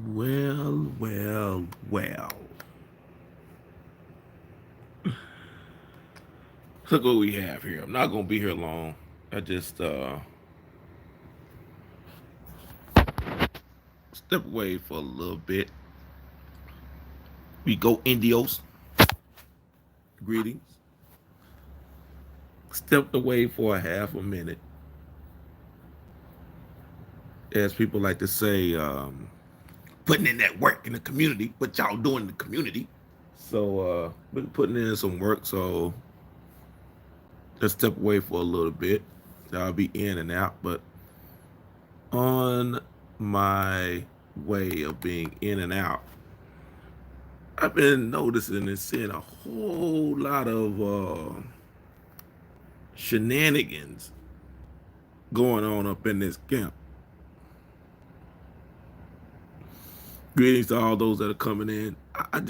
Well, well, well. Look what we have here. I'm not gonna be here long. I just step away for a little bit. We go Indios. Greetings. Stepped away for a half a minute. As people like to say, putting in that work in the community. What y'all doing in the community? So been putting in some work, so just step away for a little bit. I'll be in and out, but on my way of being in and out, I've been noticing and seeing a whole lot of shenanigans going on up in this camp. Greetings to all those that are coming in. I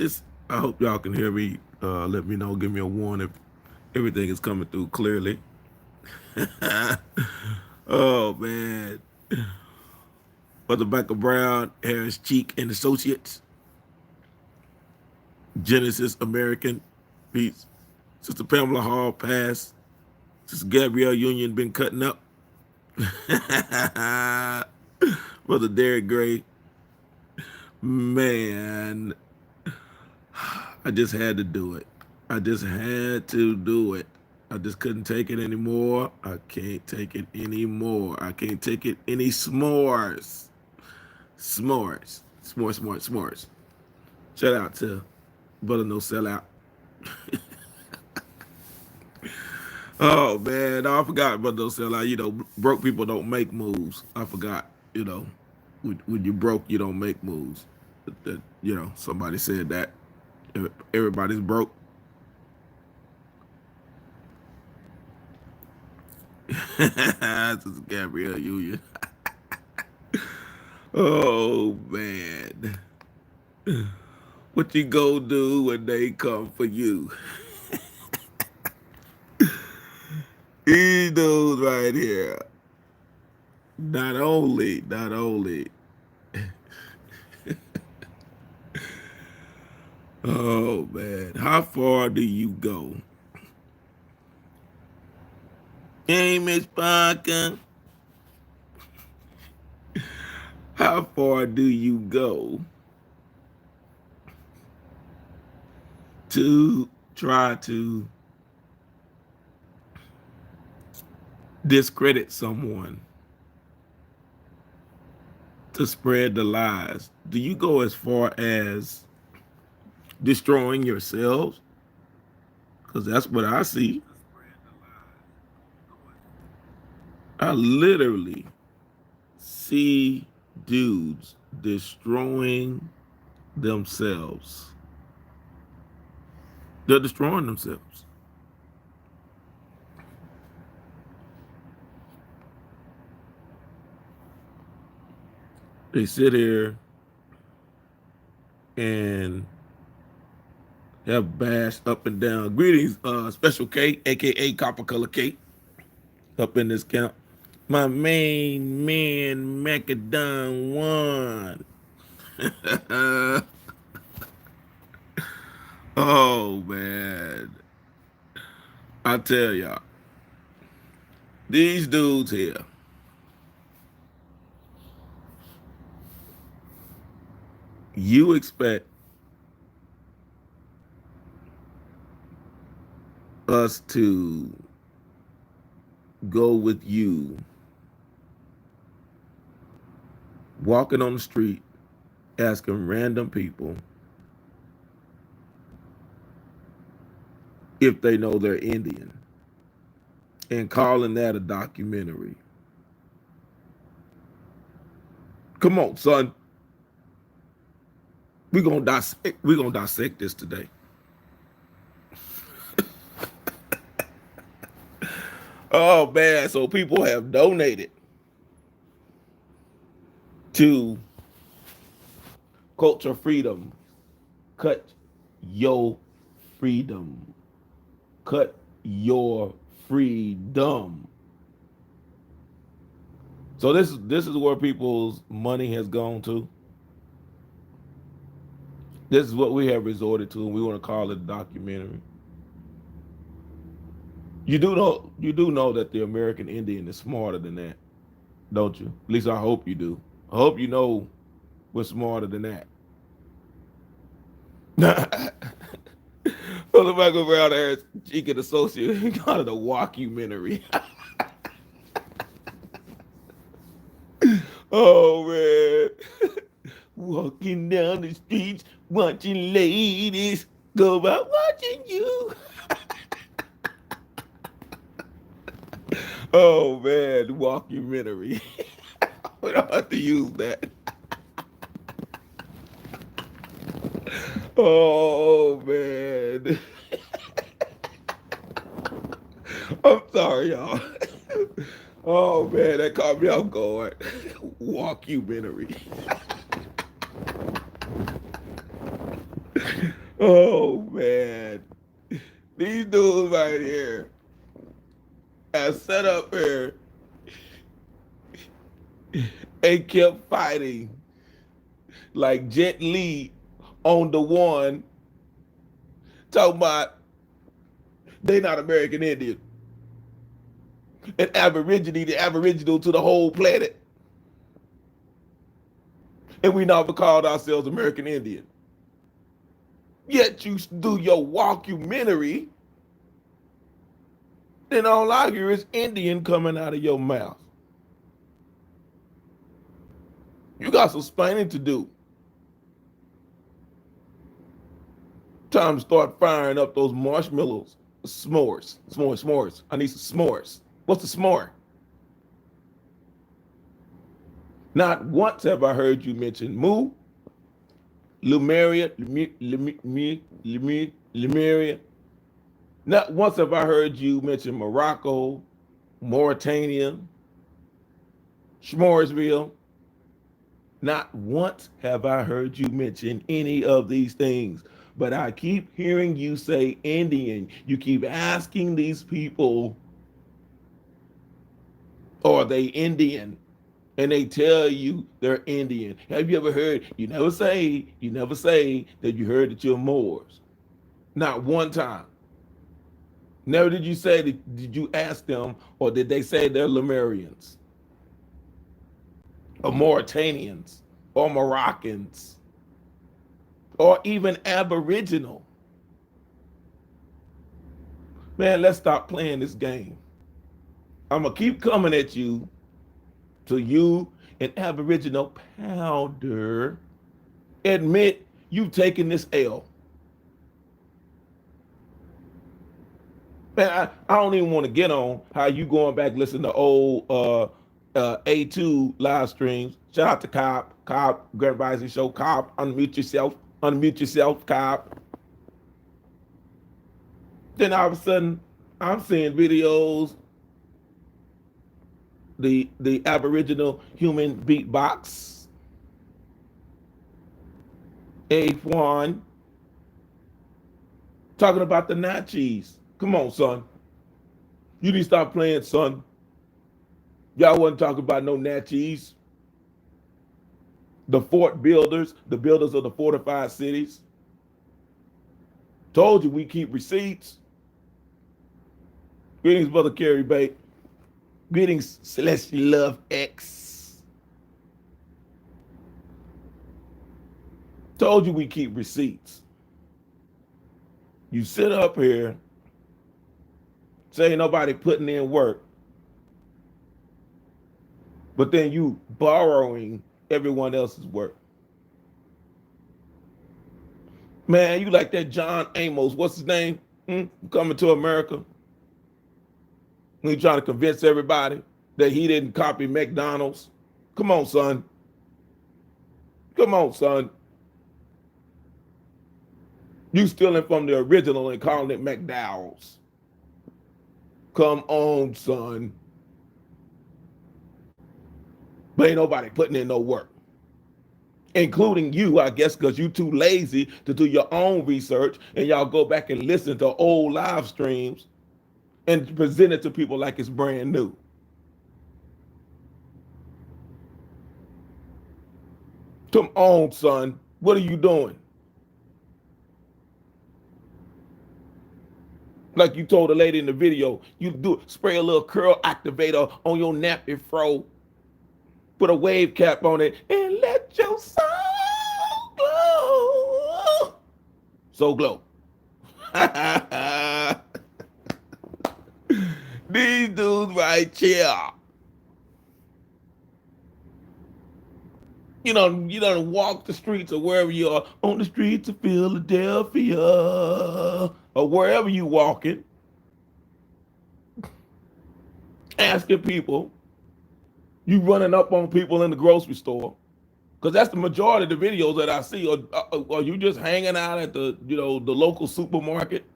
hope y'all can hear me. Let me know, give me a warning if everything is coming through clearly. Oh man. Brother Becca Brown, Harris Cheek and Associates, Genesis American, peace. Sister Pamela Hall passed. Sister Gabrielle Union been cutting up. Brother Derek Gray, man, I just had to do it. I just had to do it. I just couldn't take it anymore. I can't take it anymore. I can't take it any s'mores. S'mores. S'mores, s'mores, s'mores. Shout out to Brother No Sellout. Oh man, no, I forgot Brother No Sellout. You know, broke people don't make moves. I forgot. You know, when you broke, you don't make moves. Somebody said that. Everybody's broke. This is Gabrielle Union. Oh man, what you go do when they come for you? These dudes right here. Not only. Oh man, how far do you go? Hey, Miss Parker, how far do you go to try to discredit someone, to spread the lies? Do you go as far as destroying yourselves? Because that's what I see. I literally see dudes destroying themselves. They're destroying themselves. They sit here and have bashed up and down. Greetings, Special K, aka Copper Color K, up in this camp. My main man, Macadon one. Oh man, I tell y'all, these dudes here, you expect us to go with you walking on the street asking random people if they know they're Indian and calling that a documentary. Come on, son. We're gonna dissect this today. Oh man, so people have donated to Culture Freedom. Cut your freedom. Cut your freedom. So this is where people's money has gone to. This is what we have resorted to, and we want to call it a documentary. You do know that the American Indian is smarter than that, don't you? At least I hope you do. I hope you know we're smarter than that. So if I go around there, she can associate kind of the walkumentary. Oh man. Walking down the streets, watching ladies go by watching you. Oh man, the walkumentary. We don't have to use that. Oh man. I'm sorry, y'all. Oh man, that caught me off guard. Walkumentary. Oh man. These dudes right here are set up here and kept fighting like Jet Li on the one, talking about they not American Indian. And Aborigine, the Aboriginal to the whole planet. And we never called ourselves American Indian. Yet you do your walkumentary, then all I hear is Indian coming out of your mouth. You got some explaining to do. Time to start firing up those marshmallows. S'mores. I need some s'mores. What's a s'more? Not once have I heard you mention Mu, Lemuria. Not once have I heard you mention Morocco, Mauritania, Schmoresville. Not once have I heard you mention any of these things. But I keep hearing you say Indian. You keep asking these people, are they Indian? And they tell you they're Indian. Have you ever heard? You never say that you heard that you're Moors. Not one time. Never did you say that, did you ask them, or did they say they're Lemurians? Or Mauritanians? Or Moroccans? Or even Aboriginal? Man, let's stop playing this game. I'm going to keep coming at you till you and Aboriginal Powder admit you've taken this L. Man, I don't even want to get on how you going back listening to old A2 live streams. Shout out to Cobb, Grand Rising Show. Cobb, unmute yourself, Cobb. Then all of a sudden, I'm seeing videos, the Aboriginal human beatbox, A1, talking about the Natchez. Come on, son. You need to stop playing, son. Y'all wasn't talking about no Natchez. The fort builders, the builders of the fortified cities. Told you we keep receipts. Greetings, Brother Carrie Bate. Greetings, Celestial Love X. Told you we keep receipts. You sit up here, say nobody putting in work, but then you borrowing everyone else's work. Man, you like that John Amos, what's his name? Coming to America. He trying to convince everybody that he didn't copy McDonald's. Come on, son. Come on, son. You stealing from the original and calling it McDowell's. Come on, son. But ain't nobody putting in no work. Including you, I guess, because you too lazy to do your own research and y'all go back and listen to old live streams and present it to people like it's brand new. Come on, son. What are you doing? Like you told the lady in the video, you do spray a little curl activator on your nappy fro, put a wave cap on it, and let your soul glow. So glow. These dudes right here. You don't walk the streets or wherever you are, on the streets of Philadelphia, or wherever you walking, asking people, you running up on people in the grocery store, because that's the majority of the videos that I see. Or you just hanging out at the the local supermarket,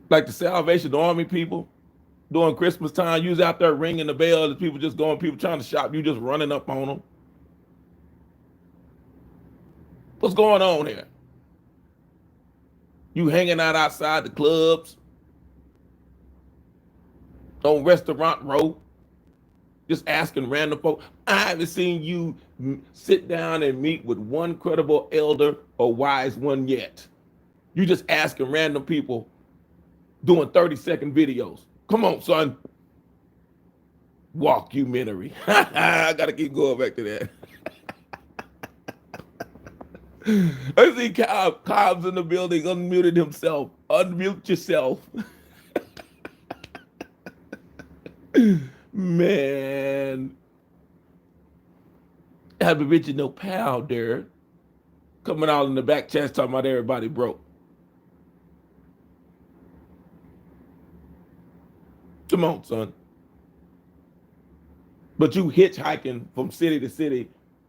like the Salvation Army people during Christmas time. You was out there ringing the bell. There's people just going, people trying to shop. You just running up on them. What's going on here? You hanging out outside the clubs, on Restaurant Row, just asking random folks. I haven't seen you sit down and meet with one credible elder or wise one yet. You just asking random people, doing 30-second videos. Come on, son. Walkumentary. I gotta keep going back to that. I see Cobb's in the building, unmuted himself. Unmute yourself. Man. Aboriginal powder coming out in the back chest talking about everybody broke. Come on, son. But you hitchhiking from city to city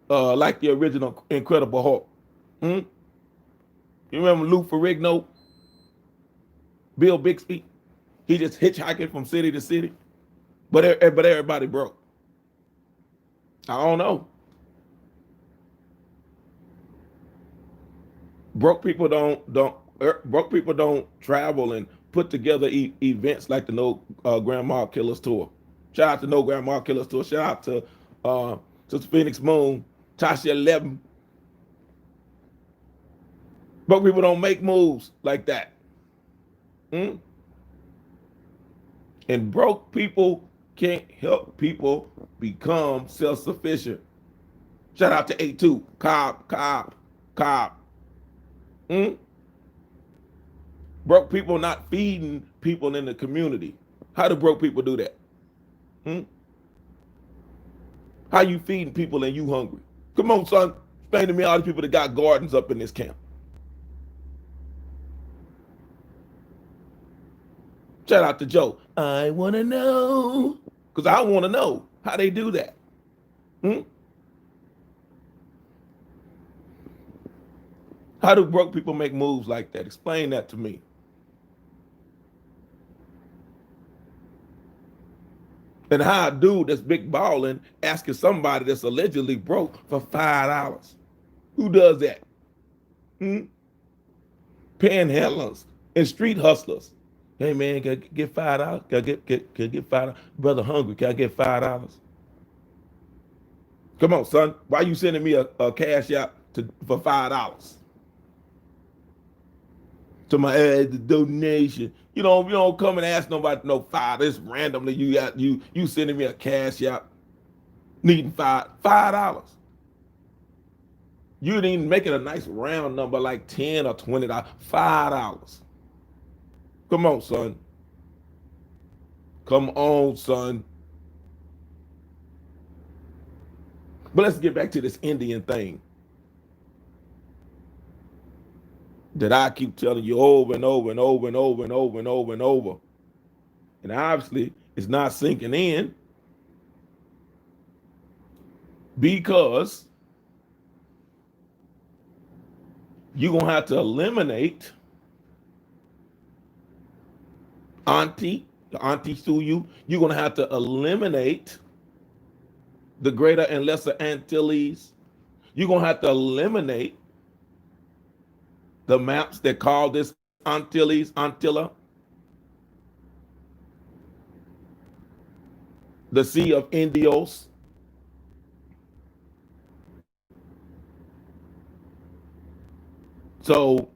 like the original Incredible Hulk. You remember Lou Ferrigno? Bill Bixby? He just hitchhiking from city to city. But everybody broke. I don't know. Broke people don't travel and put together events like the No Grandma Killers tour. Shout out to No Grandma Killers tour. Shout out to Phoenix Moon, Tasha 11. Broke people don't make moves like that. And broke people can't help people become self-sufficient. Shout out to A2, Cobb. Broke people not feeding people in the community. How do broke people do that? How you feeding people and you hungry? Come on, son. Explain to me all the people that got gardens up in this camp. Shout out to Joe. I want to know. Because I want to know how they do that. How do broke people make moves like that? Explain that to me. And how a dude that's big balling asking somebody that's allegedly broke for $5. Who does that? Panhandlers and street hustlers. Hey man, can I get $5? Can I get $5? Brother hungry, can I get $5? Come on, son. Why you sending me a cash out for $5? To my the donation. You don't come and ask nobody no $5. It's randomly you sending me a cash out needing $5. You didn't even make it a nice round number like $10 or $20. $5. Come on, son. Come on, son. But let's get back to this Indian thing that I keep telling you over and over and over and over and over and over and over. And obviously, it's not sinking in because you're going to have to eliminate the auntie sue you. You're going to have to eliminate the Greater and Lesser Antilles. You're going to have to eliminate the maps that call this Antilles, Antilla. The Sea of Indios. So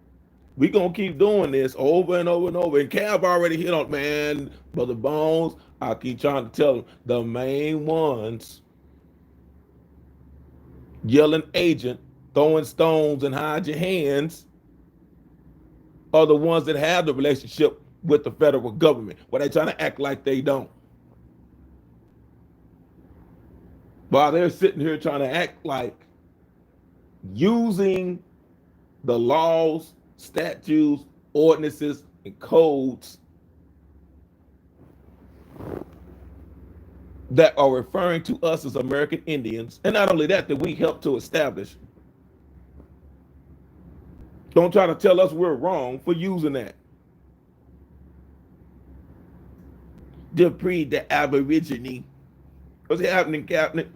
We gonna keep doing this over and over and over. And Cav already hit on, man, Brother Bones. I keep trying to tell them the main ones yelling agent, throwing stones and hide your hands are the ones that have the relationship with the federal government. Where they trying to act like they don't. While they're sitting here trying to act like using the laws, statutes, ordinances, and codes that are referring to us as American Indians, and not only that we helped to establish. Don't try to tell us we're wrong for using that. Dupree, the Aborigine. What's happening, Captain?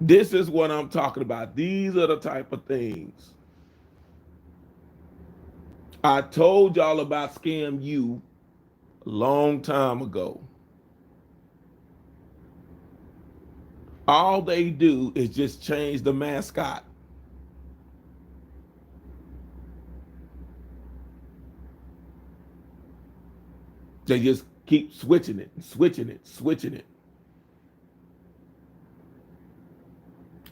This is what I'm talking about. These are the type of things. I told y'all about Scam U a long time ago. All they do is just change the mascot. They just keep switching it, switching it, switching it.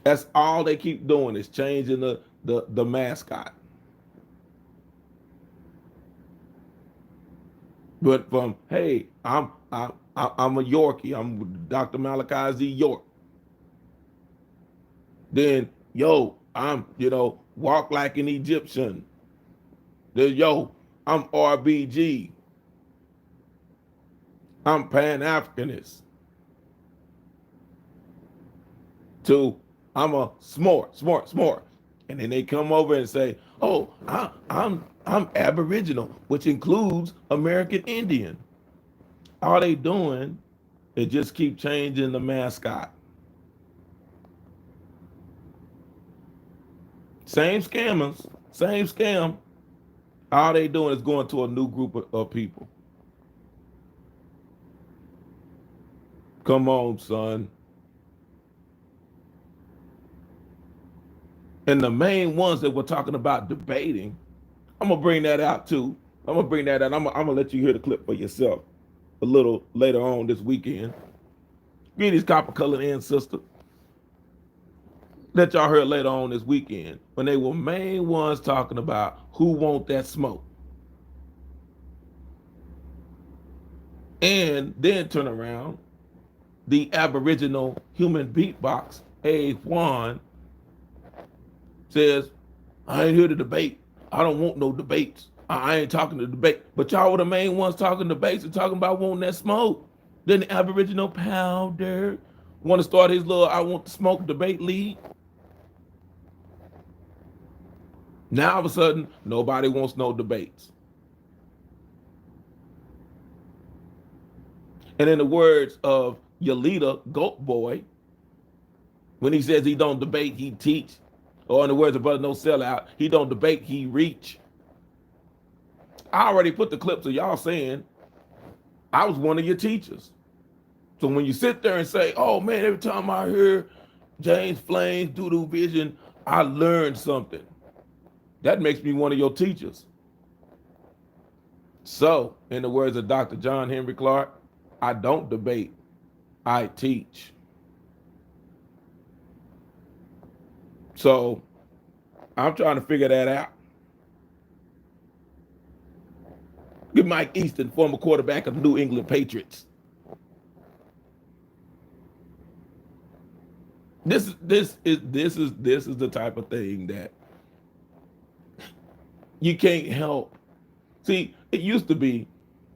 That's all they keep doing is changing the mascot. But from, hey, I'm a Yorkie. I'm Dr. Malachi Z. York. Then, yo, I'm, walk like an Egyptian. Then, yo, I'm RBG. I'm Pan-Africanist. To, I'm a smart. And then they come over and say, oh, I'm Aboriginal, which includes American Indian. All they doing is just keep changing the mascot. Same scammers, same scam. All they doing is going to a new group of people. Come on, son. And the main ones that we're talking about debating, I'm gonna bring that out too. I'm gonna let you hear the clip for yourself a little later on this weekend. Get these copper colored ancestors that y'all heard later on this weekend when they were main ones talking about who want that smoke. And then turn around, the Aboriginal human beatbox, A. Juan, says, I ain't here to debate. I don't want no debates. I ain't talking to debate. But y'all were the main ones talking debates and talking about wanting that smoke. Then the Aboriginal Powder want to start his little I want to smoke debate league. Now all of a sudden, nobody wants no debates. And in the words of your leader, Goat Boy, when he says he don't debate, he teach. Or in the words of Brother No Sellout, he don't debate, he reach. I already put the clips of y'all saying I was one of your teachers. So when you sit there and say, oh man, every time I hear James Flames, Doodoo Vision, I learned something. That makes me one of your teachers. So, in the words of Dr. John Henry Clark, I don't debate, I teach. So, I'm trying to figure that out. Get Mike Easton, former quarterback of the New England Patriots. This is the type of thing that you can't help. See, it used to be,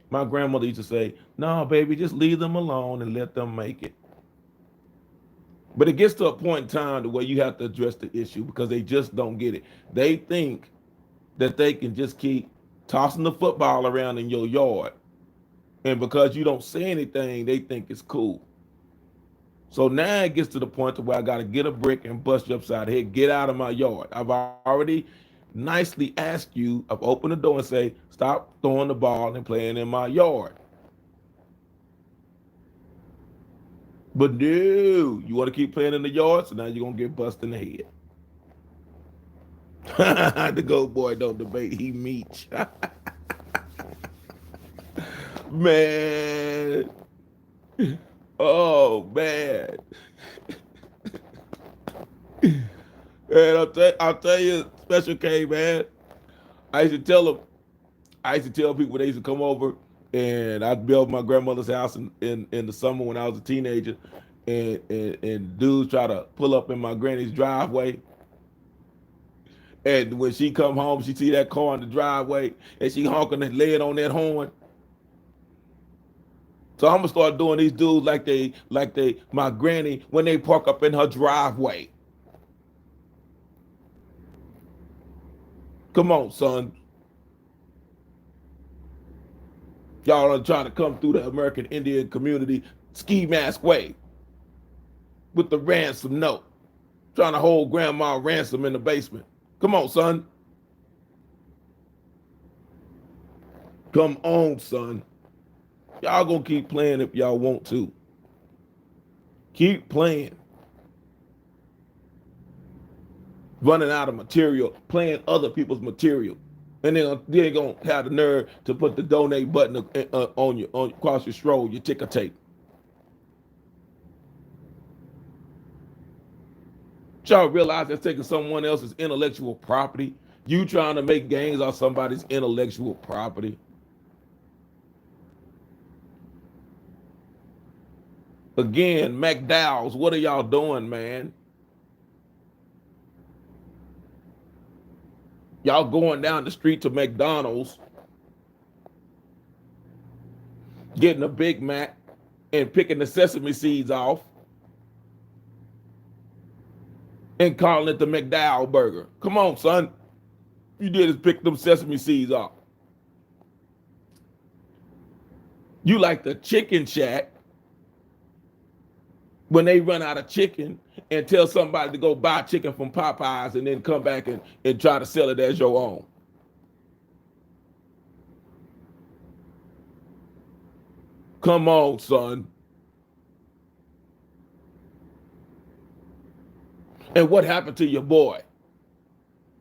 my grandmother used to say, no, baby, just leave them alone and let them make it. But it gets to a point in time to where you have to address the issue because they just don't get it. They think that they can just keep tossing the football around in your yard. And because you don't say anything, they think it's cool. So now it gets to the point to where I got to get a brick and bust you upside the head. Get out of my yard. I've already nicely asked you, I've opened the door and say, stop throwing the ball and playing in my yard. But no, you want to keep playing in the yard, so now you're going to get busted in the head. The goat boy don't debate, he meets. Man. Oh man. Man, I'll tell you, Special K, man. I used to tell them, I used to tell people they used to come over and I'd be over my grandmother's house in the summer when I was a teenager, and dudes try to pull up in my granny's driveway. And when she come home, she see that car in the driveway and she honking and laying on that horn. So I'm gonna start doing these dudes like my granny when they park up in her driveway. Come on, son. Y'all are trying to come through the American Indian community ski mask way with the ransom note, trying to hold grandma ransom in the basement. Come on, son. Come on, son. Y'all gonna keep playing if y'all want to. Keep playing. Running out of material, playing other people's material. And then they're gonna have the nerve to put the donate button on across your stroll, your ticker tape. Y'all realize that's taking someone else's intellectual property? You trying to make gains off somebody's intellectual property? Again, McDowell's, what are y'all doing, man? Y'all going down the street to McDonald's, getting a Big Mac and picking the sesame seeds off and calling it the McDowell burger. Come on, son. You did is pick them sesame seeds off. You like the Chicken Shack when they run out of chicken and tell somebody to go buy chicken from Popeyes and then come back and try to sell it as your own. Come on, son. And what happened to your boy,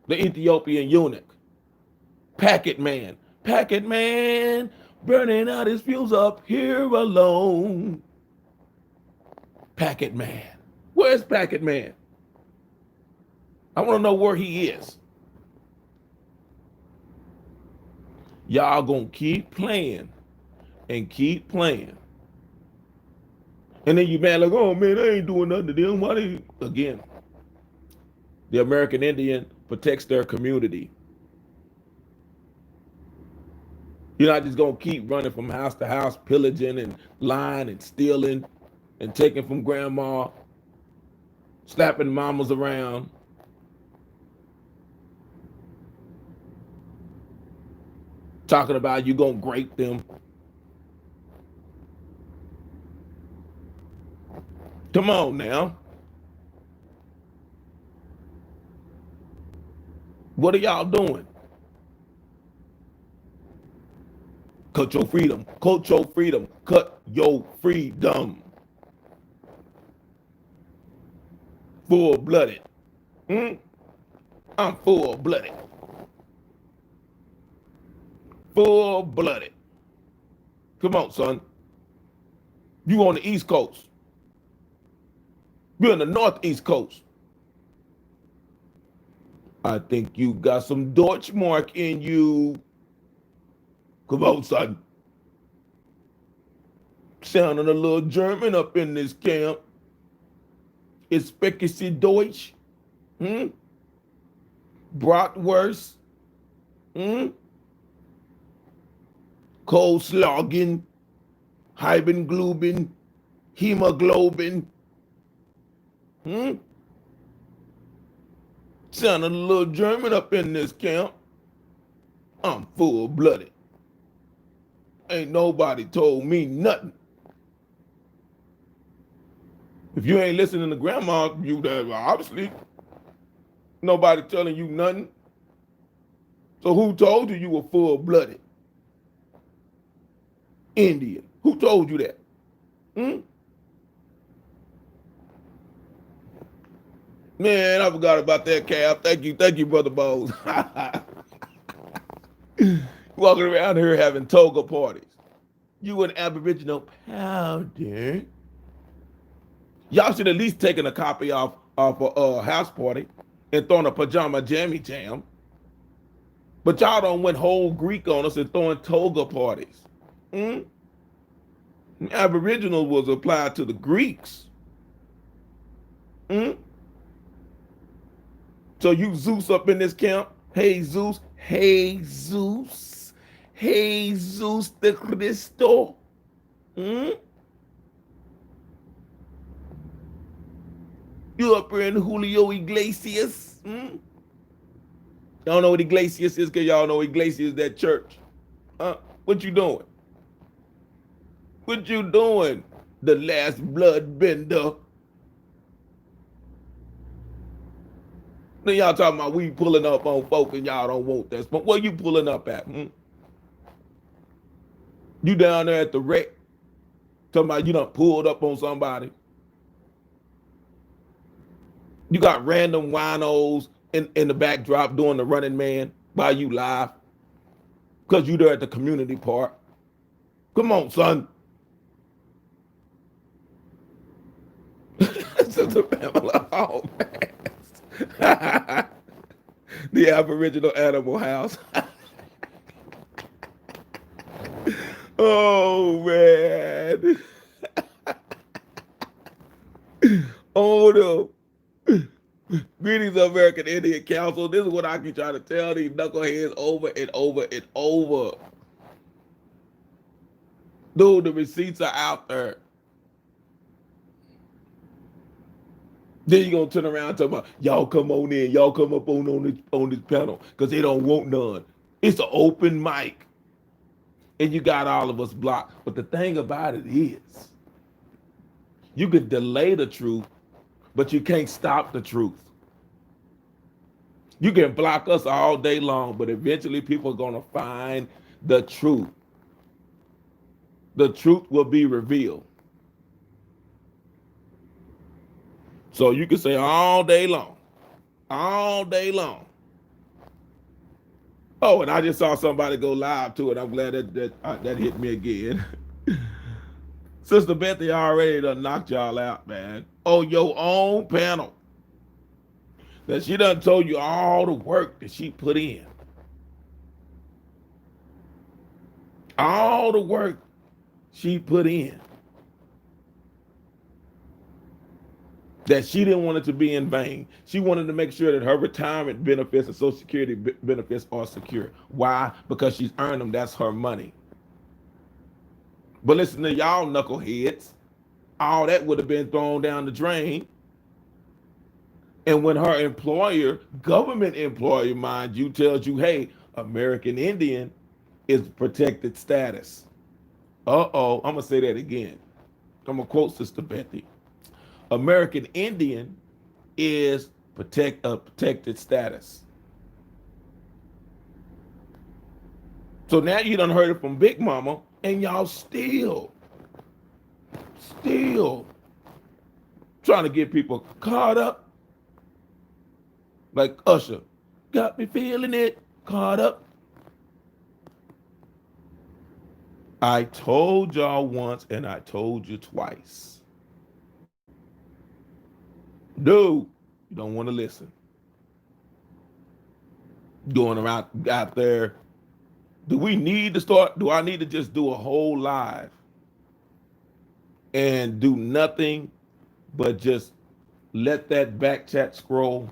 the Ethiopian eunuch? Packet man. Packet man, burning out his fuse up here alone. Packet man. Where's Packet man? I want to know where he is. Y'all gonna keep playing and keep playing. And then you man like, oh man, I ain't doing nothing to them. Why they again? The American Indian protects their community. You're not just gonna keep running from house to house, pillaging and lying and stealing and taking from grandma, slapping mamas around. Talking about you gonna grape them. Come on now. What are y'all doing? Cut your freedom. Cut your freedom. Cut your freedom. Full-blooded. I'm full-blooded. Full-blooded. Come on, son. You on the East Coast. You're on the Northeast Coast. I think you got some Deutschmark in you. Come on, son. Sounding a little German up in this camp. Is Speckesi Deutsch? Bratwurst? Coleslagen? Heibengluben? Hemoglobin? Sounding a little German up in this camp. I'm full-blooded. Ain't nobody told me nothing. If you ain't listening to grandma, you obviously nobody telling you nothing. So who told you were full-blooded? Indian. Who told you that? Man, I forgot about that, Cap. Thank you, Brother Bose. Walking around here having toga parties. You an Aboriginal powder. Y'all should at least taken a copy off a house party and thrown a pajama jammy jam. But y'all don't went whole Greek on us and throwing toga parties. Mm? Aboriginal was applied to the Greeks. Mm? So you Zeus up in this camp? Hey Zeus, hey Zeus, hey Zeus de Cristo. Mm? You up here in Julio Iglesias? Mm? Y'all know what Iglesias is because y'all know Iglesias is that church. What you doing? What you doing? The last blood bender. Then y'all talking about we pulling up on folk and y'all don't want that. But where you pulling up at? Hmm? You down there at the wreck? Talking about you done pulled up on somebody. You got random winos in the backdrop doing the running man while you live. Because you there at the community park. Come on, son. Sister Pamela, oh man. The Aboriginal Animal House. Oh man. Oh no. Greetings, American Indian Council. This is what I keep trying to tell these knuckleheads over and over and over. Dude, the receipts are out there. Then you're gonna turn around and talk about y'all come on in, y'all come up on this panel because they don't want none. It's an open mic. And you got all of us blocked. But the thing about it is, you could delay the truth, but you can't stop the truth. You can block us all day long, but eventually people are gonna find the truth. The truth will be revealed. So you can say all day long. Oh, and I just saw somebody go live to it. I'm glad that hit me again. Sister Bethy already done knocked y'all out, man. On your own panel. That she done told you all the work that she put in. All the work she put in. That she didn't want it to be in vain. She wanted to make sure that her retirement benefits and Social Security benefits are secure. Why? Because she's earned them. That's her money. But listen to y'all knuckleheads. All that would have been thrown down the drain. And when her employer, government employer, mind you, tells you, hey, American Indian is protected status. Uh-oh, I'm going to say that again. I'm going to quote Sister Bethy. American Indian is protected status. So now you done heard it from Big Mama, and y'all still trying to get people caught up. Like Usher, got me feeling it, caught up. I told y'all once and I told you twice. No, you don't want to listen. Going around out there. Do I need to just do a whole live and do nothing but just let that back chat scroll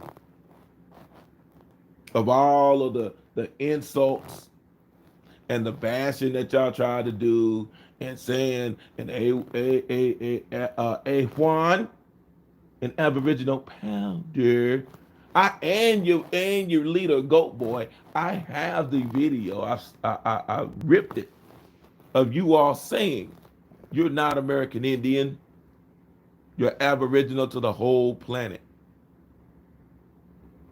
of all of the insults and the bashing that y'all tried to do and saying Juan, an Aboriginal powder. And your leader, Goat Boy, I have the video. I ripped it of you all saying you're not American Indian, you're Aboriginal to the whole planet.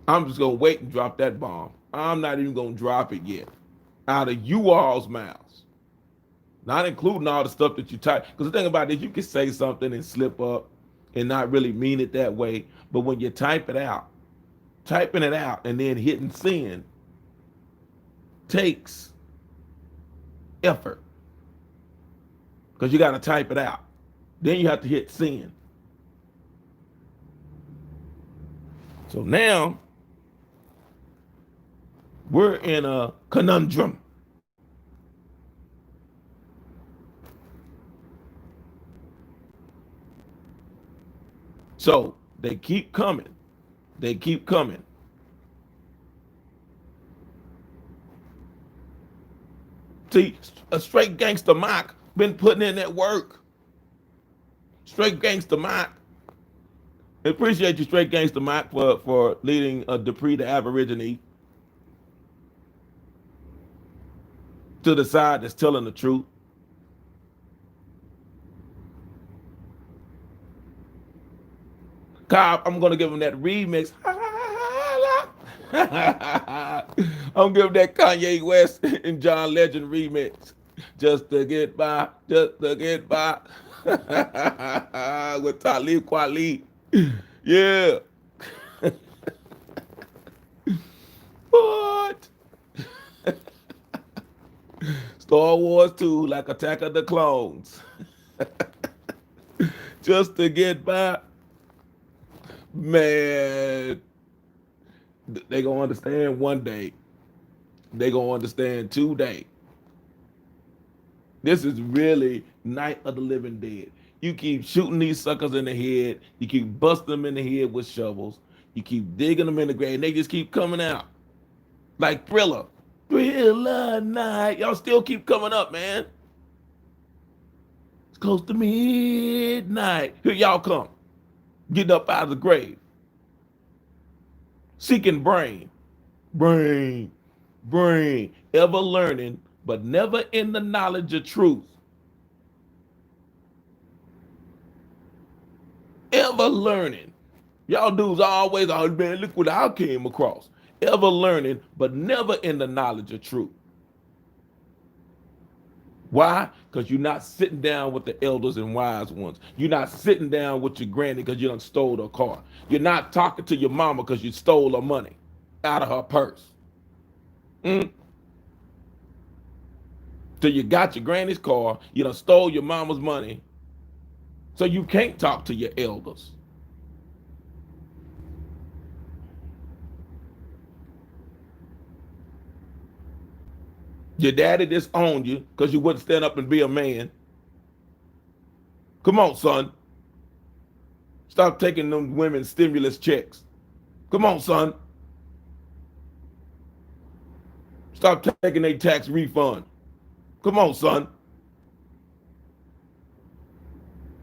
I'm just gonna wait and drop that bomb. I'm not even gonna drop it yet. Out of you all's mouths. Not including all the stuff that you type. Because the thing about it is you can say something and slip up and not really mean it that way. But when you typing it out and then hitting send takes effort because you got to type it out. Then you have to hit send. So now we're in a conundrum. So they keep coming. They keep coming. See, a straight gangster Mike been putting in that work. Straight gangster Mike. Appreciate you, straight gangster Mike, for leading Dupree the Aborigine to the side that's telling the truth. Cobb, I'm gonna give him that remix. I'm giving that Kanye West and John Legend remix. Just to get by, just to get by. With Talib Kweli. Yeah. What? Star Wars 2, like Attack of the Clones. Just to get by. Man, they gonna understand one day. They gonna understand today. This is really Night of the Living Dead. You keep shooting these suckers in the head. You keep busting them in the head with shovels. You keep digging them in the grave. And they just keep coming out. Like Thriller. Thriller night. Y'all still keep coming up, man. It's close to midnight. Here y'all come. Getting up out of the grave. Seeking brain. Brain. Brain. Ever learning, but never in the knowledge of truth. Ever learning. Y'all dudes always, oh man, look what I came across. Ever learning, but never in the knowledge of truth. Why? Because you're not sitting down with the elders and wise ones. You're not sitting down with your granny because you done stole her car. You're not talking to your mama because you stole her money out of her purse. So you got your granny's car, you done stole your mama's money, so you can't talk to your elders. Your daddy disowned you because you wouldn't stand up and be a man. Come on, son. Stop taking them women's stimulus checks. Come on, son. Stop taking their tax refund. Come on, son.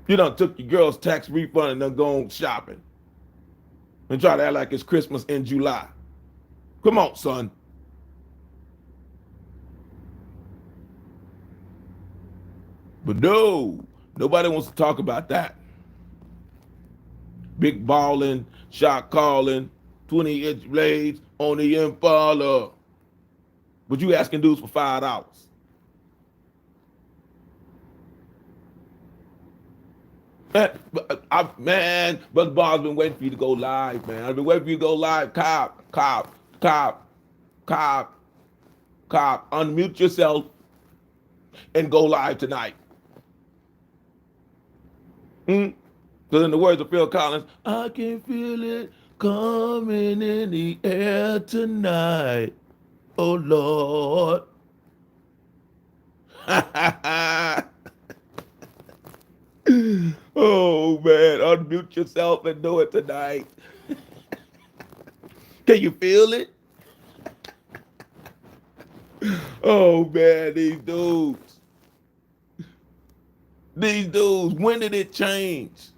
You done took your girl's tax refund and done gone shopping. And try to act like it's Christmas in July. Come on, son. But no, nobody wants to talk about that. Big balling, shot calling, 20-inch blades on the Impala. But you asking dudes for $5. Man, Brother Bob's been waiting for you to go live, man. I've been waiting for you to go live. Cop, unmute yourself and go live tonight. Because in the words of Phil Collins, I can feel it coming in the air tonight. Oh, Lord. Oh, man. Unmute yourself and do it tonight. Can you feel it? Oh, man, these dudes. These dudes, when did it change?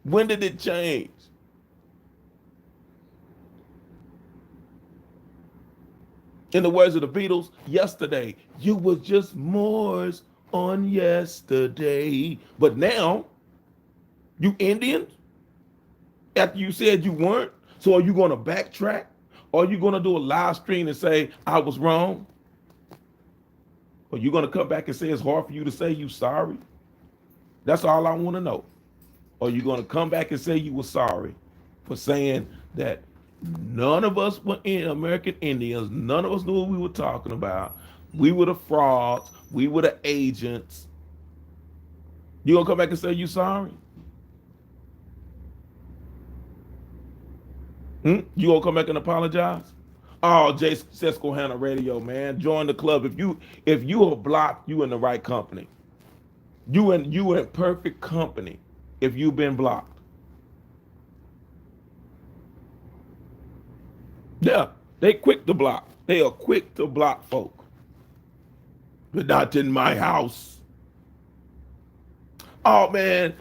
When did it change? In the words of the Beatles, yesterday, you was just Moors on yesterday. But now, you Indians, after you said you weren't, so are you going to backtrack? Or are you going to do a live stream and say, I was wrong? Or you going to come back and say it's hard for you to say you sorry? That's all I want to know. or you going to come back and say you were sorry for saying that none of us were in American Indians, none of us knew what we were talking about, we were the frauds, we were the agents? You going to come back and say you sorry? You going to come back and apologize? Oh, Jay Susquehanna Radio, man, join the club. If you are blocked, you in the right company. You in perfect company if you've been blocked. Yeah, they quick to block. They are quick to block folk. But not in my house. Oh man,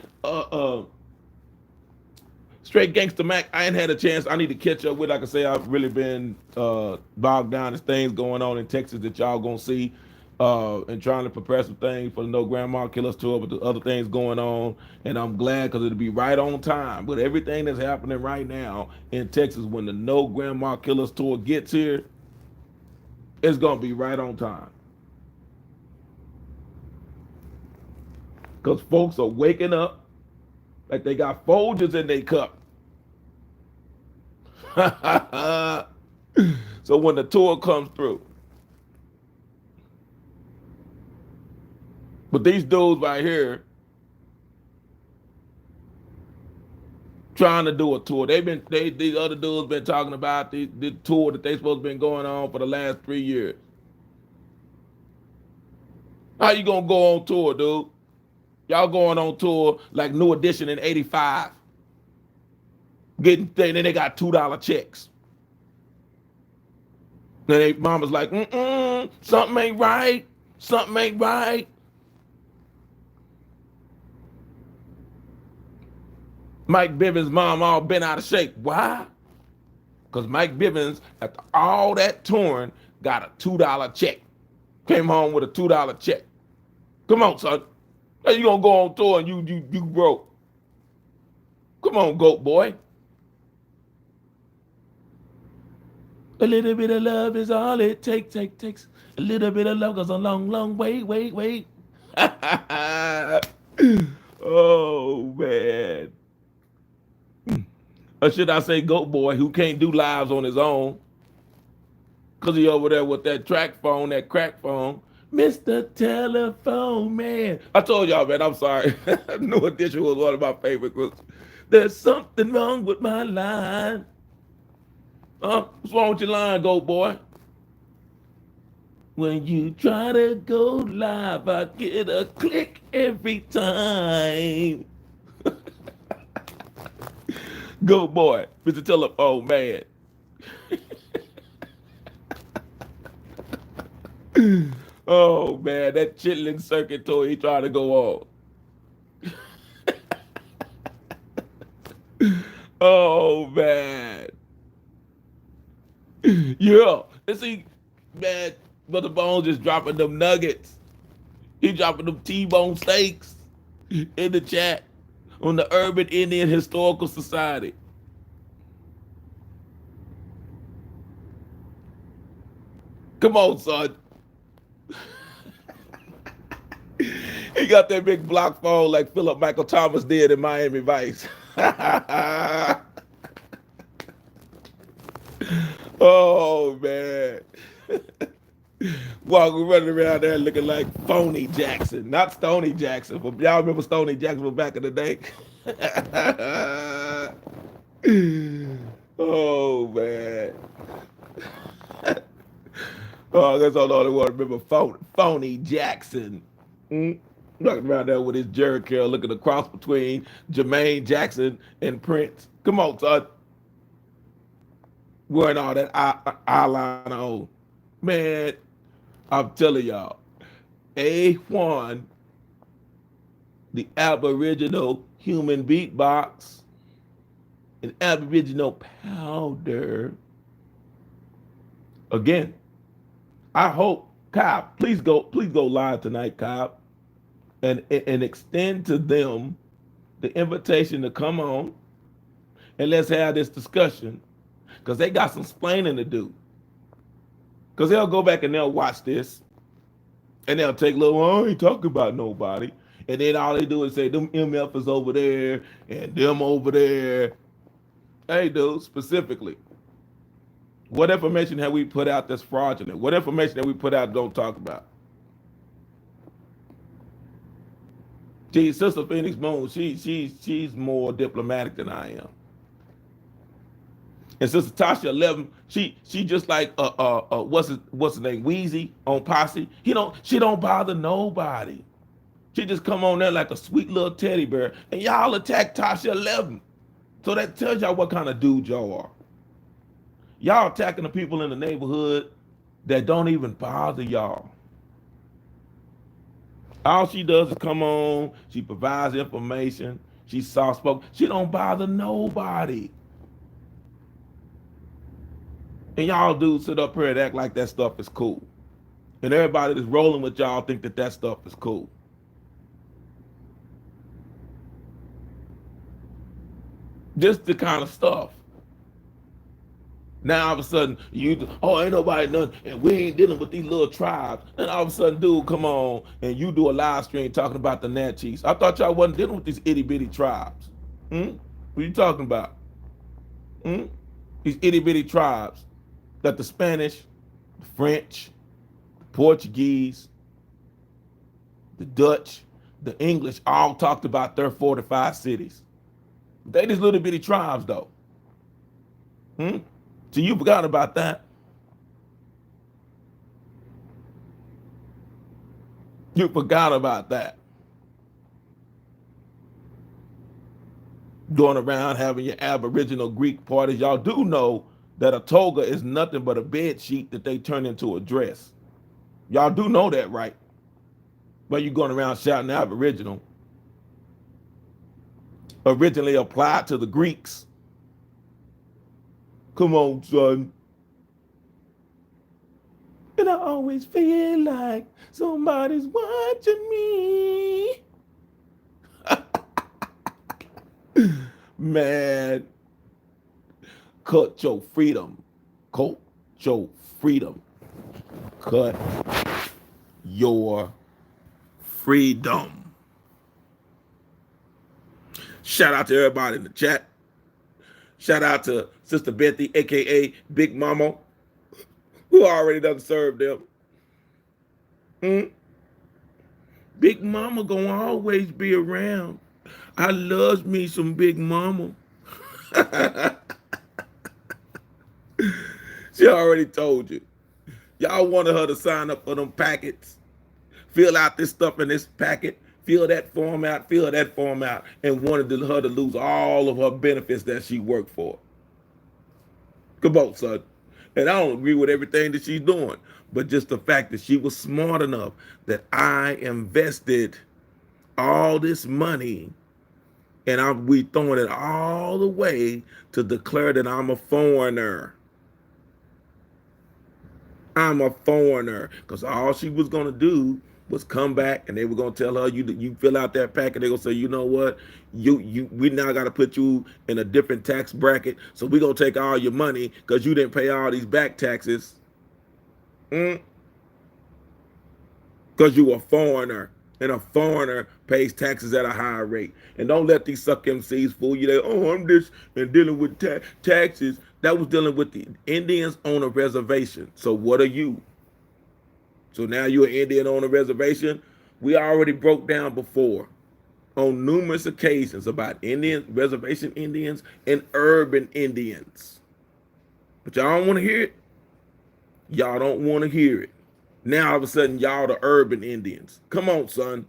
Straight Gangster Mac, I ain't had a chance. I need to catch up with. Like I say, I've really been bogged down. There's things going on in Texas that y'all gonna see, and trying to prepare some things for the No Grandma Killers tour, but the other things going on, and I'm glad because it'll be right on time. But everything that's happening right now in Texas, when the No Grandma Killers tour gets here, it's gonna be right on time. Because folks are waking up like they got Folgers in their cup. So when the tour comes through. But these dudes right here trying to do a tour. These other dudes been talking about the tour that they supposed to been going on for the last 3 years. How you gonna go on tour, dude? Y'all going on tour like New Edition in '85. Then they got $2 checks. Then they mama's like, something ain't right. Something ain't right. Mike Bivens' mom all bent out of shape. Why? Because Mike Bivens, after all that touring, got a $2 check. Came home with a $2 check. Come on, son. How you gonna go on tour and you broke? Come on, goat boy. A little bit of love is all it takes. A little bit of love goes a long, long way. Oh, man. Or should I say goat boy, who can't do lives on his own because he over there with that crack phone. Mr. Telephone Man. I told y'all, man, I'm sorry. New Edition was one of my favorite groups. There's something wrong with my line. What's wrong with your line, goat boy? When you try to go live, I get a click every time. Goat boy, Mr. Telephone Man. Oh man, that chitlin circuit tour he trying to go on. Oh man. Yeah. And see, man, Brother Bones just dropping them nuggets. He dropping them T-bone steaks in the chat on the Urban Indian Historical Society. Come on, son. He got that big block phone like Philip Michael Thomas did in Miami Vice. Oh, man. Walking, running around there looking like Phony Jackson. Not Stony Jackson, but y'all remember Stony Jackson from back in the day? Oh, man. Oh, I guess I'm the only one to remember Phony Jackson. Walking around there with his jerry curl, looking across between Jermaine Jackson and Prince. Come on, son. Wearing all that eyeliner on. Man, I'm telling y'all, A1, the Aboriginal human beatbox, and Aboriginal powder. Again, I hope, Cobb, please go live tonight, Cobb, and extend to them the invitation to come on and let's have this discussion, because they got some splaining to do. Because they'll go back and they'll watch this and they'll take a little, I ain't talking about nobody. And then all they do is say them MF is over there and them over there. Hey, dude, specifically, what information have we put out that's fraudulent? What information that we put out don't talk about? Gee, Sister Phoenix Moon, she's more diplomatic than I am. And Sister Tasha 11, she just like what's his name, Wheezy on Posse. She don't bother nobody. She just come on there like a sweet little teddy bear, and y'all attack Tasha 11. So that tells y'all what kind of dude y'all are. Y'all attacking the people in the neighborhood that don't even bother y'all. All she does is come on, she provides information, she's soft spoken, she don't bother nobody. And y'all dudes sit up here and act like that stuff is cool. And everybody that's rolling with y'all think that that stuff is cool. Just the kind of stuff. Now all of a sudden, ain't nobody nothing, and we ain't dealing with these little tribes. And all of a sudden, dude, come on, and you do a live stream talking about the Natchez. I thought y'all wasn't dealing with these itty bitty tribes. What are you talking about? These itty bitty tribes that the Spanish, the French, the Portuguese, the Dutch, the English all talked about their fortified cities. They just little bitty tribes, though. So you forgot about that. You forgot about that. Going around having your Aboriginal Greek parties. Y'all do know that a toga is nothing but a bed sheet that they turn into a dress. Y'all do know that, right? But you going around shouting Aboriginal. Originally applied to the Greeks. Come on, son. And I always feel like somebody's watching me. Man, cut your freedom. Cut your freedom. Cut your freedom. Shout out to everybody in the chat. Shout out to Sister Bethy, a.k.a. Big Mama, who already done served them. Big Mama gonna always be around. I loves me some Big Mama. She already told you. Y'all wanted her to sign up for them packets. Fill out this stuff in this packet. Fill that form out, and wanted her to lose all of her benefits that she worked for. Come on, son. And I don't agree with everything that she's doing, but just the fact that she was smart enough that I invested all this money and we throwing it all away to declare that I'm a foreigner. I'm a foreigner, because all she was going to do was come back, and they were gonna tell her, you fill out that packet. They're gonna say, you know what, we now gotta put you in a different tax bracket, so we're gonna take all your money because you didn't pay all these back taxes. Because you a foreigner, and a foreigner pays taxes at a higher rate. And don't let these suck MCs fool you. They, I'm this and dealing with taxes. That was dealing with the Indians on a reservation. So what are you? So now you're an Indian on a reservation. We already broke down before on numerous occasions about Indians, reservation Indians, and urban Indians. But y'all don't want to hear it. Y'all don't want to hear it. Now all of a sudden y'all the urban Indians. Come on, son.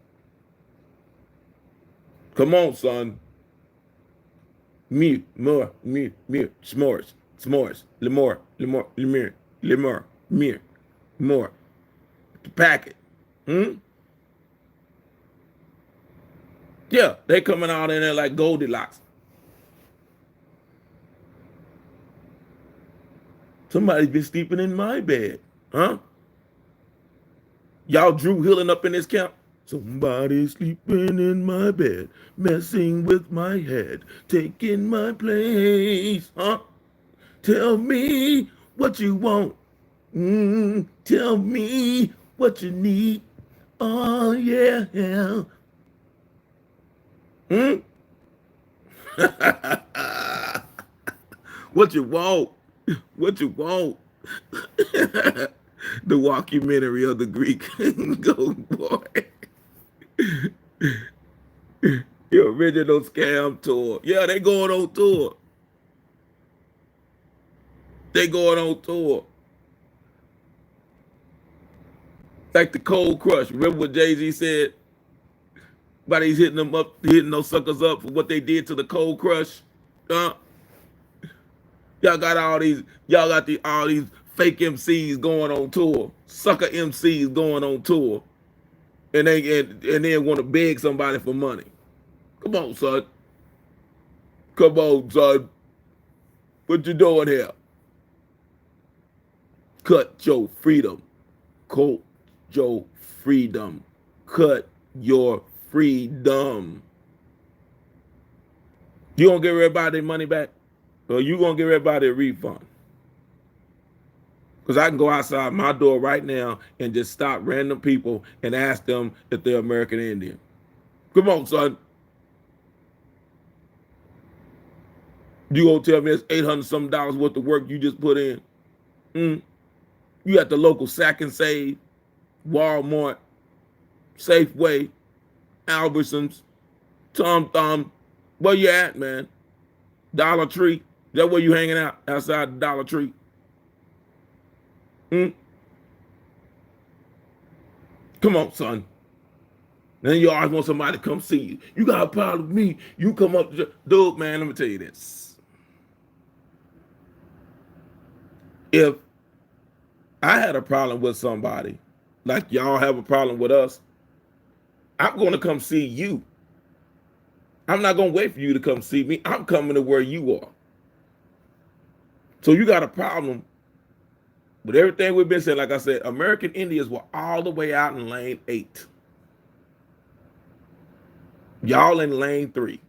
Come on, son. Me, more, s'mores, lemore, more. The packet. Yeah, they coming out in there like Goldilocks. Somebody's been sleeping in my bed, huh? Y'all Drew Hilling up in this camp? Somebody's sleeping in my bed, messing with my head, taking my place, huh? Tell me what you want. Tell me what you need. Oh, yeah. Hmm? What you want? What you want? The documentary of the Greek go boy. Your original scam tour. Yeah, they going on tour. They going on tour. Like the Cold Crush. Remember what Jay-Z said? About he's hitting them up, hitting those suckers up for what they did to the Cold Crush. Uh, y'all got all these fake MCs going on tour, sucker MCs going on tour, and then want to beg somebody for money. Come on, son. Come on, son. What you doing here? Cut your freedom. Cut your freedom. Cut your freedom. You gonna give everybody their money back? Or you gonna give everybody a refund? Because I can go outside my door right now and just stop random people and ask them if they're American Indian. Come on, son. You gonna tell me it's $800 something worth of work you just put in? You at the local Sack and Save, Walmart, Safeway, Albertsons, Tom Thumb. Where you at, man? Dollar Tree. Is that where you hanging out? Outside the Dollar Tree? Come on, son. Then you always want somebody to come see you. You got a problem with me. You come up to dude, man, let me tell you this. If I had a problem with somebody, like y'all have a problem with us, I'm going to come see you. I'm not going to wait for you to come see me. I'm coming to where you are. So you got a problem with everything we've been saying. Like I said, American Indians were all the way out in lane 8. Y'all in lane 3.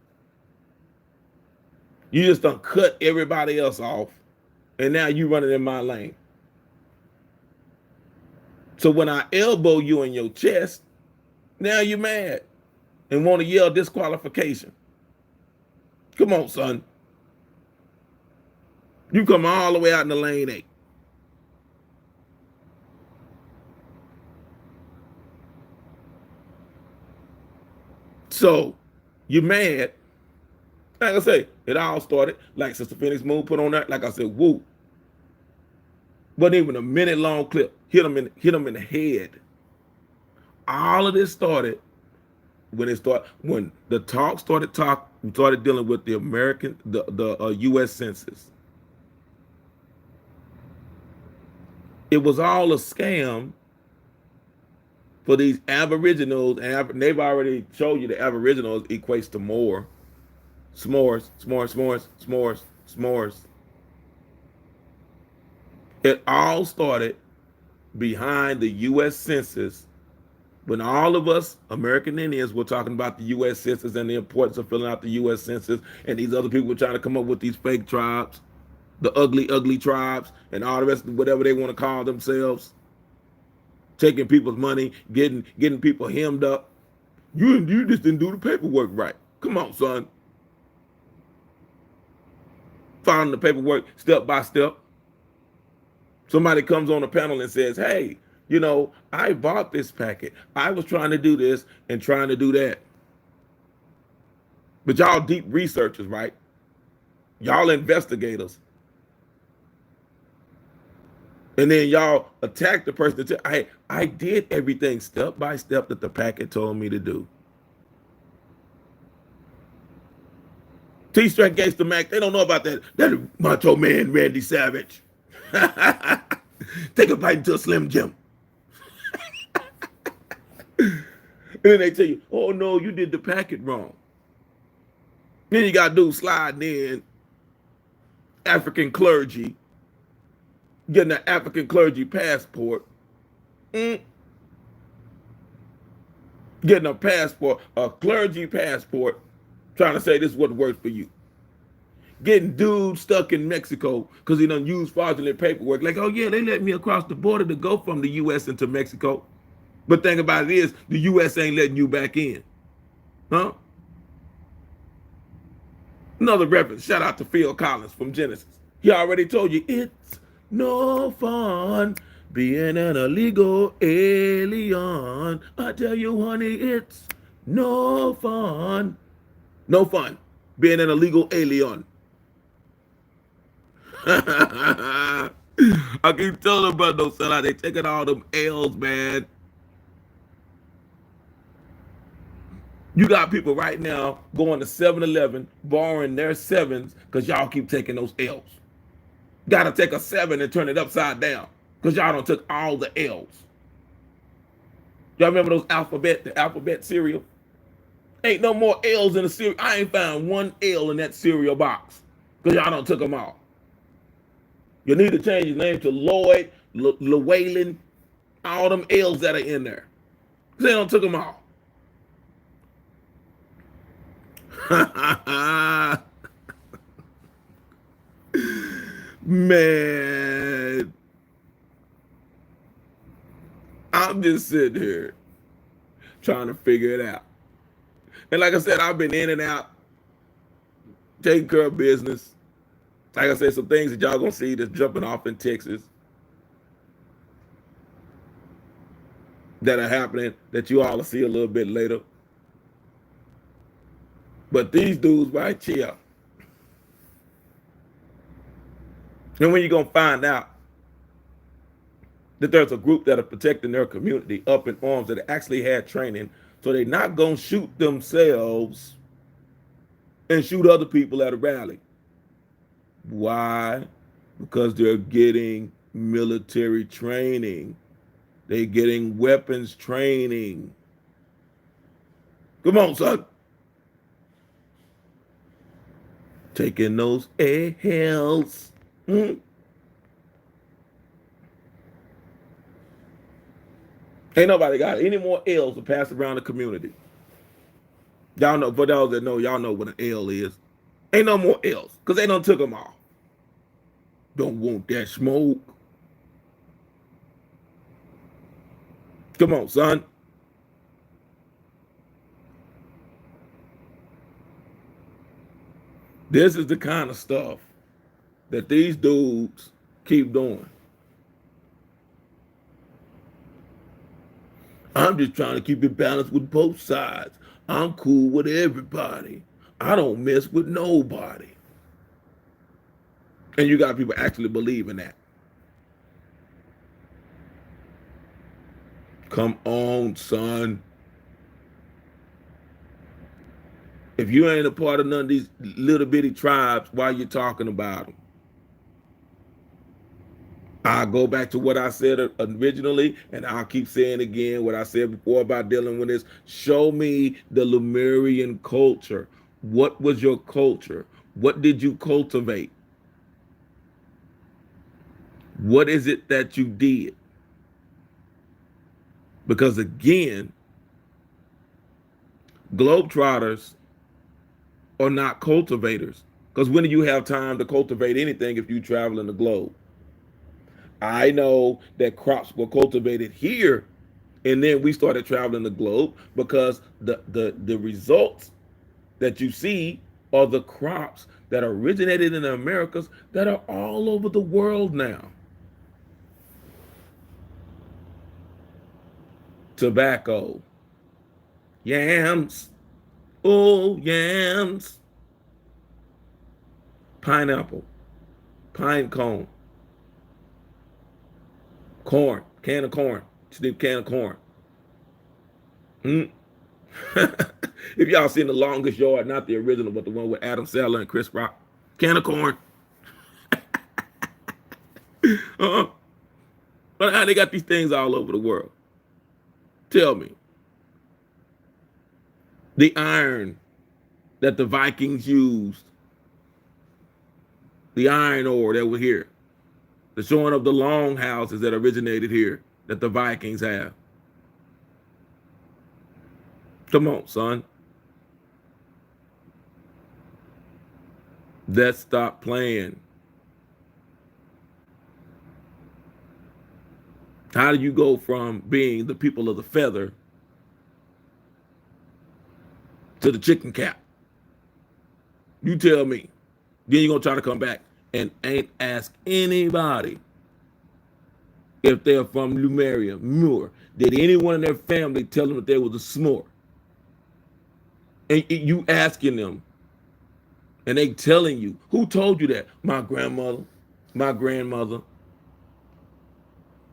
You just done cut everybody else off, and now you running in my lane. So when I elbow you in your chest, now you're mad and want to yell disqualification. Come on, son. You come all the way out in the lane 8. So you're mad. Like I say, it all started, like Sister Phoenix Moon put on that, like I said, woo. Wasn't even a minute long clip. Hit him in the head. All of this started when the talk started we started dealing with the U.S. Census. It was all a scam for these Aboriginals, and they've already showed you the Aboriginals equates to more. S'mores, s'mores, s'mores, s'mores, s'mores. It all started behind the U.S. Census when all of us American Indians were talking about the U.S. Census and the importance of filling out the U.S. Census, and these other people were trying to come up with these fake tribes, the ugly, ugly tribes, and all the rest of whatever they want to call themselves, taking people's money, getting people hemmed up. You just didn't do the paperwork right. Come on, son. Following the paperwork step by step. Somebody comes on a panel and says, hey, I bought this packet. I was trying to do this and trying to do that. But y'all deep researchers, right? Y'all investigators. And then y'all attack the person that said, hey, I did everything step by step that the packet told me to do. T-Strike Gangsta Mac, they don't know about that. That macho man, Randy Savage. Take a bite into a Slim Jim. And then they tell you, oh no, you did the packet wrong. Then you got dudes sliding in, African clergy, getting an African clergy passport. Getting a passport, a clergy passport, trying to say this is what works for you. Getting dudes stuck in Mexico because he done used fraudulent paperwork. Like, oh yeah, they let me across the border to go from the U.S. into Mexico. But thing about it is, the U.S. ain't letting you back in. Huh? Another reference. Shout out to Phil Collins from Genesis. He already told you it's no fun being an illegal alien. I tell you, honey, it's no fun. No fun being an illegal alien. I keep telling about those sellouts. They taking all them L's, man. You got people right now going to 7-Eleven, borrowing their sevens because y'all keep taking those L's. Got to take a 7 and turn it upside down because y'all don't took all the L's. Y'all remember those the alphabet cereal? Ain't no more L's in the cereal. I ain't found one L in that cereal box because y'all don't took them all. You need to change your name to Lloyd, Llewellyn, all them L's that are in there. Because they don't took them all. Man, I'm just sitting here trying to figure it out. And like I said, I've been in and out, taking care of business. Like I said, some things that y'all gonna see that's jumping off in Texas that are happening that you all will see a little bit later. But these dudes right here, and when you're gonna find out that there's a group that are protecting their community up in arms that actually had training, so they're not gonna shoot themselves and shoot other people at a rally. Why? Because they're getting military training. They're getting weapons training. Come on, son. Taking those L's. Ain't nobody got any more L's to pass around the community. Y'all know, for those that know, y'all know what an L is. Ain't no more L's, because they done took them all. Don't want that smoke. Come on, son. This is the kind of stuff that these dudes keep doing. I'm just trying to keep it balanced with both sides. I'm cool with everybody. I don't mess with nobody. And you got people actually believing that. Come on, son. If you ain't a part of none of these little bitty tribes, why you talking about them? I'll go back to what I said originally, and I'll keep saying again what I said before about dealing with this. Show me the Lemurian culture. What was your culture? What did you cultivate? What is it that you did? Because again, globetrotters are not cultivators. Because when do you have time to cultivate anything if you travel in the globe? I know that crops were cultivated here, and then we started traveling the globe because the results that you see are the crops that originated in the Americas that are all over the world now. Tobacco, yams, oh yams, pineapple, pine cone, corn, can of corn, steep can of corn. If y'all seen The Longest Yard, not the original, but the one with Adam Sandler and Chris Rock, can of corn. But how they got these things all over the world? Tell me. The iron that the Vikings used, the iron ore that was here, the showing of the long houses that originated here that the Vikings have. Come on, son. Let's stop playing. How do you go from being the people of the feather to the chicken cap? You tell me. Then you're going to try to come back and ain't ask anybody if they're from Lemuria, Muir. Did anyone in their family tell them that there was a s'more? And you asking them, and they telling you. Who told you that? My grandmother, my grandmother,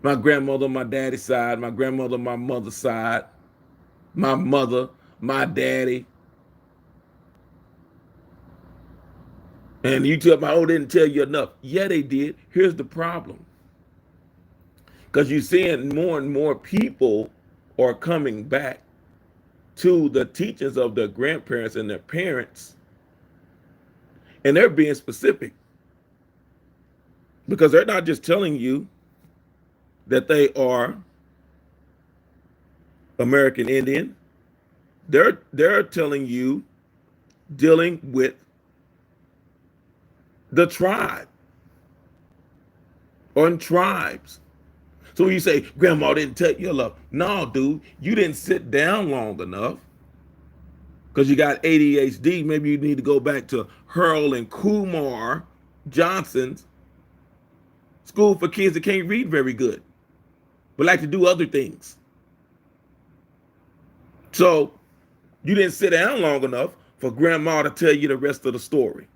my grandmother on my daddy's side, my grandmother on my mother's side, my mother, my daddy. And you tell me, oh, they didn't tell you enough. Yeah, they did. Here's the problem. Because you're seeing more and more people are coming back to the teachings of their grandparents and their parents, and they're being specific. Because they're not just telling you that they are American Indian. They're telling you dealing with the tribe or in tribes. So when you say, grandma didn't tell you love. No, dude, you didn't sit down long enough because you got ADHD. Maybe you need to go back to Earl and Kumar Johnson's school for kids that can't read very good, but like to do other things. So you didn't sit down long enough for grandma to tell you the rest of the story.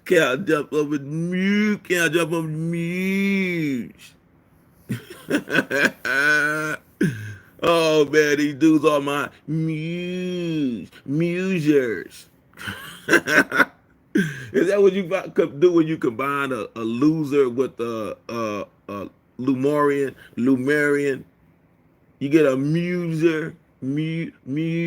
Can't jump over mute, can't jump over mute. Oh man, these dudes are my musers. Is that what you do when you combine a loser with a Lumerian? You get a muser, muser.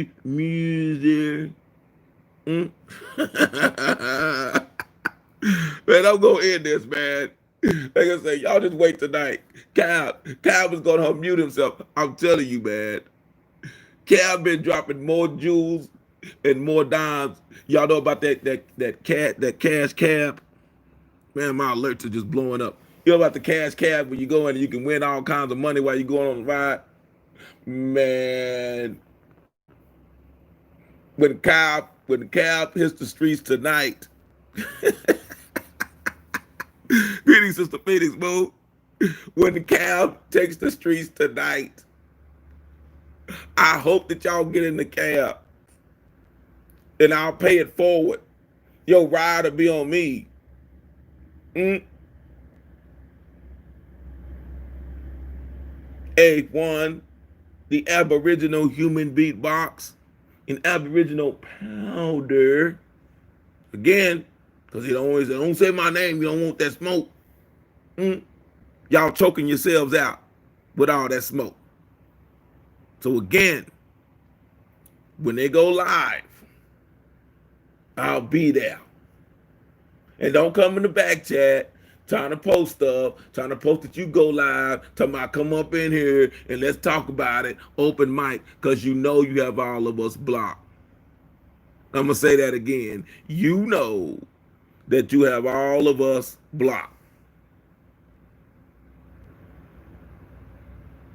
Man, I'm gonna end this, man. Like I say, y'all just wait tonight. Cal is gonna unmute himself. I'm telling you, man. Cal been dropping more jewels and more dimes. Y'all know about that cash cab? Man, my alerts are just blowing up. You know about the cash cab where you go in and you can win all kinds of money while you're going on the ride? Man. When the cab hits the streets tonight. Greetings, Sister Phoenix, boo. When the cab takes the streets tonight, I hope that y'all get in the cab and I'll pay it forward. Your ride will be on me. A1, the Aboriginal human beatbox, an Aboriginal powder. Again, because he don't say my name, you don't want that smoke. Y'all choking yourselves out with all that smoke. So again, when they go live, I'll be there. And don't come in the back chat trying to post stuff, trying to post that you go live, talking about come up in here and let's talk about it, open mic, because you know you have all of us blocked. I'm going to say that again. You know that you have all of us blocked.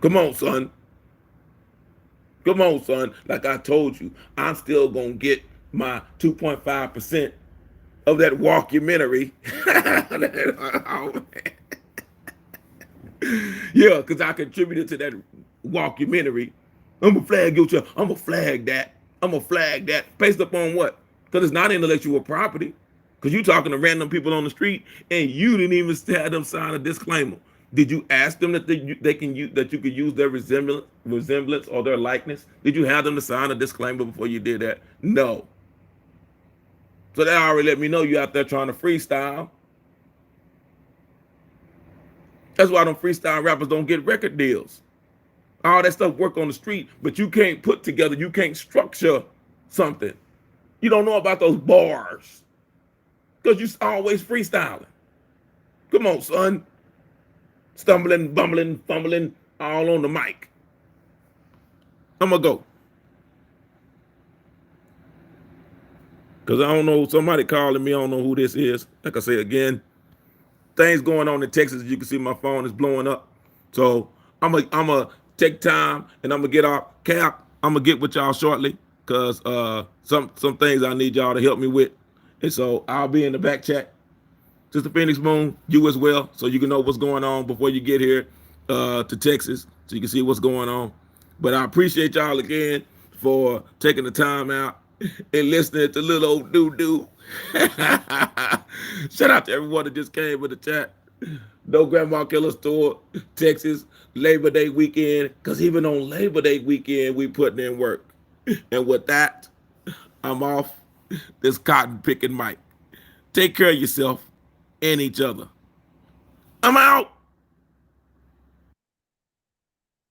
Come on, son. Come on, son. Like I told you, I'm still going to get my 2.5% of that walkumentary. Yeah, because I contributed to that walkumentary. I'm going to flag your child. I'm going to flag that. I'm going to flag that. Based upon what? Because it's not intellectual property. Because you're talking to random people on the street and you didn't even have them sign a disclaimer. Did you ask them that they can use, that you could use their resemblance or their likeness? Did you have them to sign a disclaimer before you did that? No. So that already let me know you out there trying to freestyle. That's why them freestyle rappers don't get record deals. All that stuff work on the street, but you can't put together, you can't structure something. You don't know about those bars because you always freestyling. Come on, son. Stumbling, bumbling, fumbling, all on the mic. I'm going to go. Because I don't know, somebody calling me, I don't know who this is. Like I say again, things going on in Texas. As you can see, my phone is blowing up. So I'm going to take time and I'm going to get off Cap. I'm going to get with y'all shortly. because some things I need y'all to help me with. And so I'll be in the back chat. Sister Phoenix Moon, you as well, so you can know what's going on before you get here to Texas, so you can see what's going on. But I appreciate y'all again for taking the time out and listening to little old doo-doo. Shout out to everyone that just came in the chat. No Grandma Killer Store, Texas, Labor Day weekend, because even on Labor Day weekend, we putting in work. And with that, I'm off this cotton picking mic. Take care of yourself and each other. I'm out.